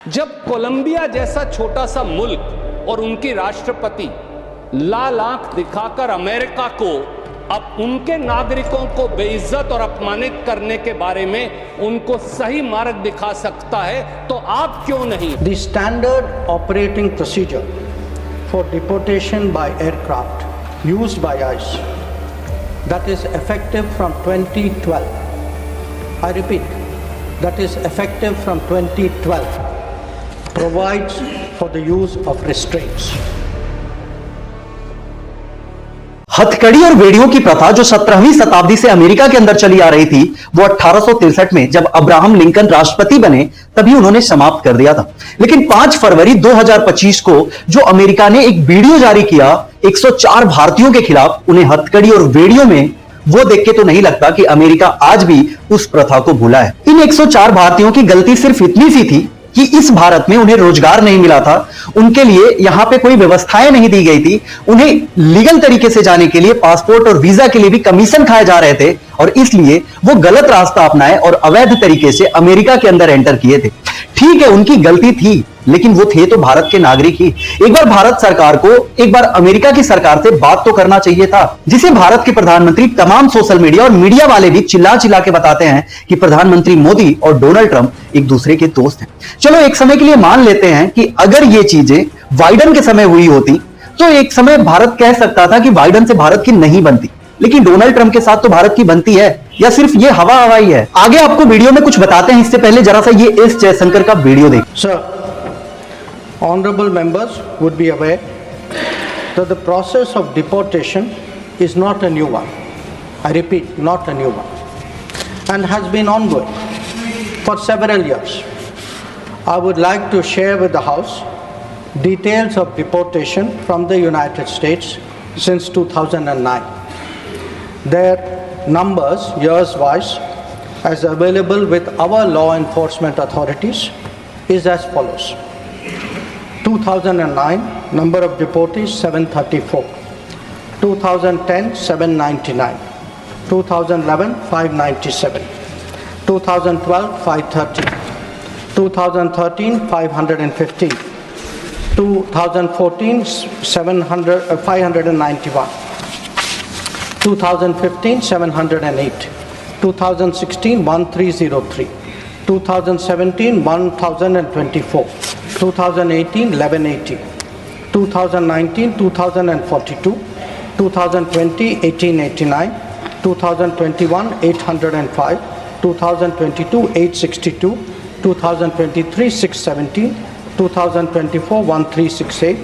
जब कोलंबिया जैसा छोटा सा मुल्क और उनकी राष्ट्रपति लाल आंख दिखाकर अमेरिका को अब उनके नागरिकों को बेइज्जत और अपमानित करने के बारे में उनको सही मार्ग दिखा सकता है, तो आप क्यों नहीं? The standard operating procedure for deportation by aircraft used by ICE that is effective from 2012. I repeat, that is effective from 2012. Provides for the use of restraints. हथकड़ी और बेड़ियों की प्रथा जो 17वीं शताब्दी से अमेरिका के अंदर चली आ रही थी, वो 1863 में जब अब्राहम लिंकन राष्ट्रपति बने तभी उन्होंने समाप्त कर दिया था। लेकिन 5 फरवरी 2025 को जो अमेरिका ने एक वीडियो जारी किया 104 भारतीयों के खिलाफ, उन्हें हथकड़ी और बेड़ियों में, वो देख के तो नहीं लगता कि अमेरिका आज भी उस प्रथा को भूला है। इन 104 भारतीयों की गलती सिर्फ इतनी सी थी कि इस भारत में उन्हें रोजगार नहीं मिला था, उनके लिए यहां पे कोई व्यवस्थाएं नहीं दी गई थी, उन्हें लीगल तरीके से जाने के लिए पासपोर्ट और वीजा के लिए भी कमीशन खाए जा रहे थे और इसलिए वो गलत रास्ता अपनाए और अवैध तरीके से अमेरिका के अंदर एंटर किए थे। ठीक है, उनकी गलती थी, लेकिन वो थे तो भारत के नागरिक ही। एक बार भारत सरकार को एक बार अमेरिका की सरकार से बात तो करना चाहिए था, जिसे भारत के प्रधानमंत्री तमाम सोशल मीडिया और मीडिया वाले भी चिल्ला चिल्ला के बताते हैं कि प्रधानमंत्री मोदी और डोनाल्ड ट्रंप एक दूसरे के दोस्त हैं। चलो एक समय के लिए मान लेते हैं कि अगर ये चीजें बाइडेन के समय हुई होती तो एक समय भारत कह सकता था कि बाइडेन से भारत की नहीं बनती, लेकिन डोनाल्ड ट्रंप के साथ तो भारत की बनती है, या सिर्फ ये हवा हवाई है? आगे आपको वीडियो में कुछ बताते हैं, इससे पहले जरा सा ये एस जयशंकर का वीडियो देखें। Sir, honorable members would be aware that the process of deportation is not a new one. I repeat, not a new one, and has been ongoing for several years. I would like to share with the House details of deportation from the United States since 2009. Their numbers years-wise as available with our law enforcement authorities is as follows. 2009 number of deportees 734, 2010 799, 2011 597, 2012 530, 2013 515, 2014 591, 2015 708, 2016 1303, 2017 1024, 2018 1180, 2019 2042, 2020 1889, 2021 805, 2022 862, 2023 617, 2024 1368,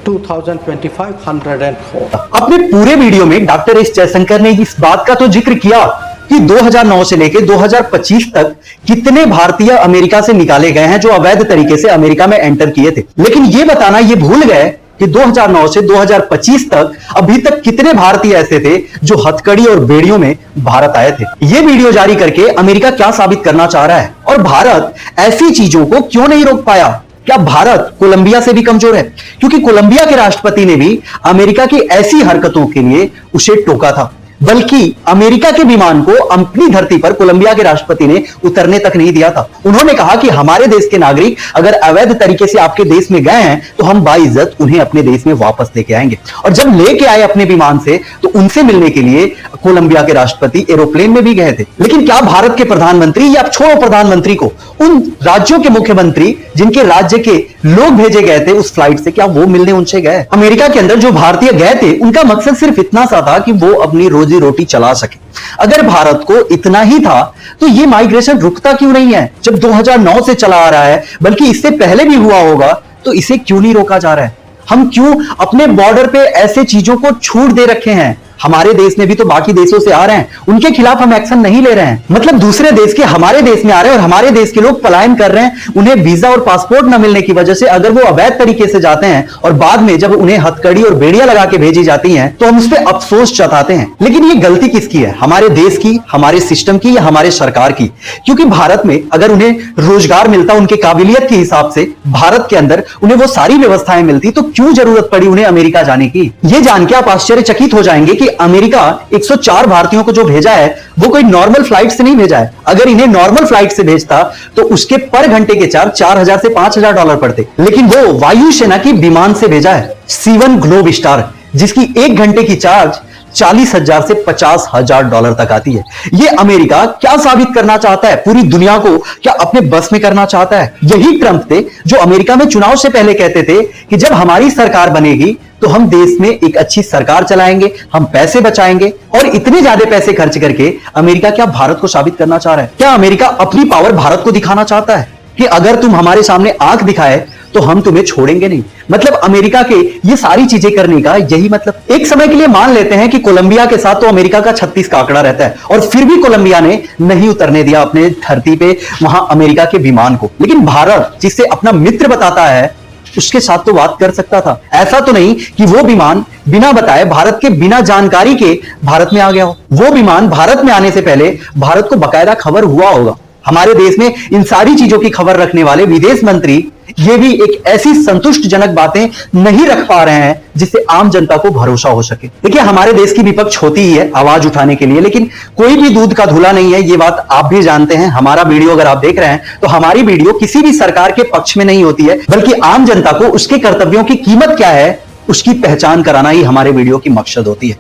2025 104। अपने पूरे video में doctor S Jaishankar ने इस बात का तो जिक्र किया कि 2009 से लेकर 2025 तक कितने भारतीय अमेरिका से निकाले गए हैं जो अवैध तरीके से अमेरिका में एंटर किए थे, लेकिन ये बताना ये भूल गए कि 2009 से 2025 तक अभी तक कितने भारतीय ऐसे थे जो हथकड़ी और बेड़ियों में भारत आए थे। ये वीडियो जारी करके अमेरिका क्या साबित करना चाह रहा है और भारत ऐसी चीजों को क्यों नहीं रोक पाया? क्या भारत कोलंबिया से भी कमजोर है? क्योंकि कोलंबिया के राष्ट्रपति ने भी अमेरिका की ऐसी हरकतों के लिए उसे टोका था, बल्कि अमेरिका के विमान को अपनी धरती पर कोलंबिया के राष्ट्रपति ने उतरने तक नहीं दिया था। उन्होंने कहा कि हमारे देश के नागरिक अगर अवैध तरीके से आपके देश में गए हैं तो हम बाइज्जत उन्हें अपने देश में वापस लेके आएंगे। और जब लेके आए अपने विमान से तो उनसे मिलने के लिए कोलंबिया के राष्ट्रपति एरोप्लेन में भी गए थे। लेकिन क्या भारत के प्रधानमंत्री, या छोड़ो प्रधानमंत्री को, उन राज्यों के मुख्यमंत्री जिनके राज्य के लोग भेजे गए थे उस फ्लाइट से, क्या वो मिलने उनसे गए? अमेरिका के अंदर जो भारतीय गए थे उनका मकसद सिर्फ इतना सा था कि वो अपनी रोजी रोटी चला सके। अगर भारत को इतना ही था तो ये माइग्रेशन रुकता क्यों नहीं है? जब 2009 से चला आ रहा है, बल्कि इससे पहले भी हुआ होगा, तो इसे क्यों नहीं रोका जा रहा है? हम क्यों अपने बॉर्डर पे ऐसे चीजों को छूट दे रखे हैं? हमारे देश में भी तो बाकी देशों से आ रहे हैं, उनके खिलाफ हम एक्शन नहीं ले रहे हैं। मतलब दूसरे देश के हमारे देश में आ रहे हैं और हमारे देश के लोग पलायन कर रहे हैं, उन्हें वीजा और पासपोर्ट न मिलने की वजह से। अगर वो अवैध तरीके से जाते हैं और बाद में जब उन्हें हथकड़ी और बेड़ियां लगा के भेजी जाती हैं तो हम उस पर अफसोस जताते हैं। लेकिन ये गलती किसकी है? हमारे देश की, हमारे सिस्टम की, या हमारे सरकार की? क्योंकि भारत में अगर उन्हें रोजगार मिलता उनके काबिलियत के हिसाब से, भारत के अंदर उन्हें वो सारी व्यवस्थाएं मिलती, तो क्यों जरूरत पड़ी उन्हें अमेरिका जाने की? ये जान के आप आश्चर्यचकित हो जाएंगे कि अमेरिका 104 भारतीयों को जो भेजा है वो कोई नॉर्मल फ्लाइट से नहीं भेजा है। अगर इन्हें नॉर्मल फ्लाइट से भेजता तो उसके पर घंटे के चार्ज 4000 से $5000 पड़ते, लेकिन वो वायुसेना की विमान से भेजा है C1 ग्लोब स्टार, जिसकी 1 घंटे की चार्ज 40,000 से $50,000 तक आती है। ये अमेरिका क्या साबित करना चाहता है? पूरी दुनिया को क्या अपने बस में करना चाहता है? यही ट्रंप थे जो अमेरिका में चुनाव से पहले कहते थे कि जब हमारी सरकार बनेगी तो हम देश में एक अच्छी सरकार चलाएंगे, हम पैसे बचाएंगे। और इतने ज्यादा पैसे खर्च करके अमेरिका क्या भारत को साबित करना चाह रहा है? क्या अमेरिका अपनी पावर भारत को दिखाना चाहता है कि अगर तुम हमारे सामने आंख दिखाए तो हम तुम्हें छोड़ेंगे नहीं? मतलब अमेरिका के ये सारी चीजें करने का यही मतलब। एक समय के लिए मान लेते हैं कि कोलंबिया के साथ तो अमेरिका का 36 का आंकड़ा रहता है और फिर भी कोलंबिया ने नहीं उतरने दिया अपने धरती पे वहां अमेरिका के विमान को। लेकिन भारत, जिसे अपना मित्र बताता है, उसके साथ तो बात कर सकता था। ऐसा तो नहीं कि वो विमान बिना बताए, भारत के बिना जानकारी के भारत में आ गया हो। वो विमान भारत में आने से पहले भारत को बकायदा खबर हुआ होगा। हमारे देश में इन सारी चीजों की खबर रखने वाले विदेश मंत्री ये भी एक ऐसी संतुष्टजनक बातें नहीं रख पा रहे हैं जिससे आम जनता को भरोसा हो सके। देखिए, हमारे देश की विपक्ष होती ही है आवाज उठाने के लिए, लेकिन कोई भी दूध का धुला नहीं है, ये बात आप भी जानते हैं। हमारा वीडियो अगर आप देख रहे हैं तो हमारी वीडियो किसी भी सरकार के पक्ष में नहीं होती है, बल्कि आम जनता को उसके कर्तव्यों की कीमत क्या है उसकी पहचान कराना ही हमारे वीडियो की मकसद होती है।